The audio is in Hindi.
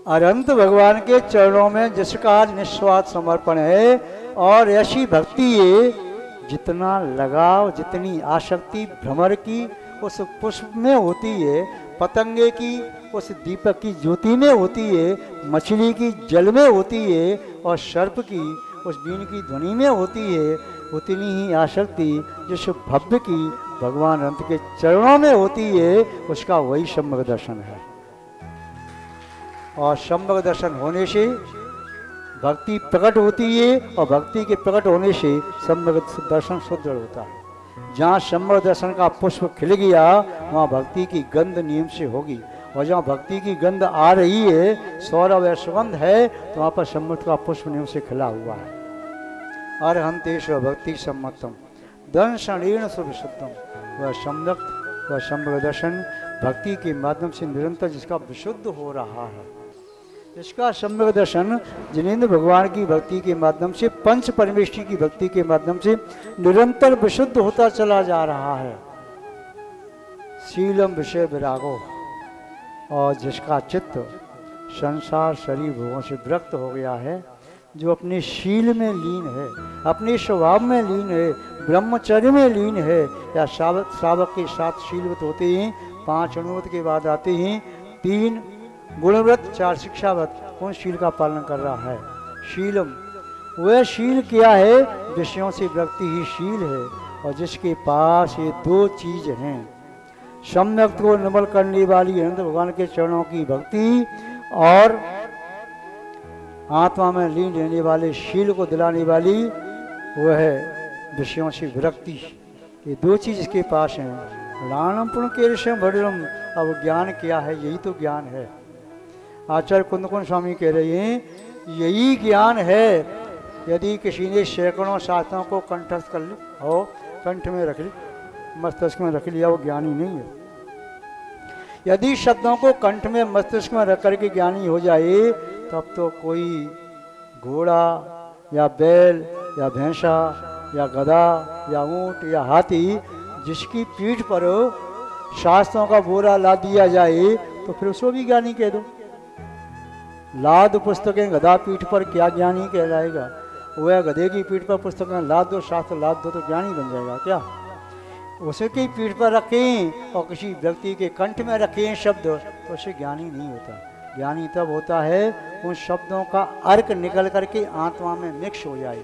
अनंत भगवान के चरणों में जिसका निस्वार्थ समर्पण है, और ऐसी भक्ति है जितना लगाव, जितनी आसक्ति भ्रमर की उस पुष्प में होती है, पतंगे की उस दीपक की ज्योति में होती है, मछली की जल में होती है, और सर्प की उस बीन की ध्वनि में होती है, उतनी ही आसक्ति जिस भव्य की भगवान अनंत के चरणों में होती है, उसका वही सम्यक दर्शन है। और सम्यक दर्शन होने से भक्ति प्रकट होती है, और भक्ति के प्रकट होने से सम्यक दर्शन सुदृढ़ होता है। जहाँ सम्यक दर्शन का पुष्प खिल गया वहाँ भक्ति की गंध नियम से होगी, और जहाँ भक्ति की गंध आ रही है, सौरभ या सुगंध है, तो वहाँ पर सम्यक का पुष्प नियम से खिला हुआ है। अरहंतेश भक्ति सम्मतम दर्शनेन सुविशुद्धम, वह सम्यक, वह सम्यक दर्शन भक्ति के माध्यम से निरंतर जिसका विशुद्ध हो रहा है, इसका सम्यक दर्शन जिनेंद्र भगवान की भक्ति के माध्यम से, पंच परमेष्ठी की भक्ति के माध्यम से निरंतर विशुद्ध होता चला जा रहा है। शीलम विषय विरागो, और जिसका चित्त संसार शरीर भोगों से विरक्त हो गया है, जो अपने शील में लीन है, अपने स्वभाव में लीन है, ब्रह्मचर्य में लीन है, या श्रावक के साथ शीलवत होते हैं, 5 अनुव्रत के बाद आते हैं 3 गुणव्रत, 4 शिक्षाव्रत, कौन शील का पालन कर रहा है? शीलम, वह शील क्या है? विषयों से विरक्ति ही शील है, और जिसके पास ये 2 चीज हैं, सम्यक को निर्मल करने वाली अनंत भगवान के चरणों की भक्ति, और आत्मा में लीन रहने वाले शील को दिलाने वाली वह है विषयों से विरक्ति। ये 2 चीज इसके पास हैं। लानम पुण्य के ऋषम भद्रम, अब ज्ञान क्या है? यही तो ज्ञान है। आचार्य कुंदकुंद स्वामी कह रहे हैं, यही ज्ञान है। यदि किसी ने सैकड़ों शास्त्रों को कंठस्थ कर ली हो, कंठ में रख ली, मस्तिष्क में रख लिया, वो ज्ञानी नहीं है। यदि शब्दों को कंठ में मस्तिष्क में रख करके ज्ञानी हो जाए, तब तो कोई घोड़ा या बैल या भैंसा या गधा या ऊंट या हाथी जिसकी पीठ पर शास्त्रों का बोरा ला दिया जाए, तो फिर उसको भी ज्ञानी कह दो। लाद पुस्तकें गधा पीठ पर, क्या ज्ञानी कहलाएगा? वह गधे की पीठ पर पुस्तकें लाद दो, शास्त्र लाद दो, तो ज्ञानी बन जाएगा क्या? उसकी पीठ पर रखें और किसी व्यक्ति के कंठ में रखें शब्द, तो उसे ज्ञानी नहीं होता। ज्ञानी तब होता है उन शब्दों का अर्क निकल करके आत्मा में मिक्स हो जाए।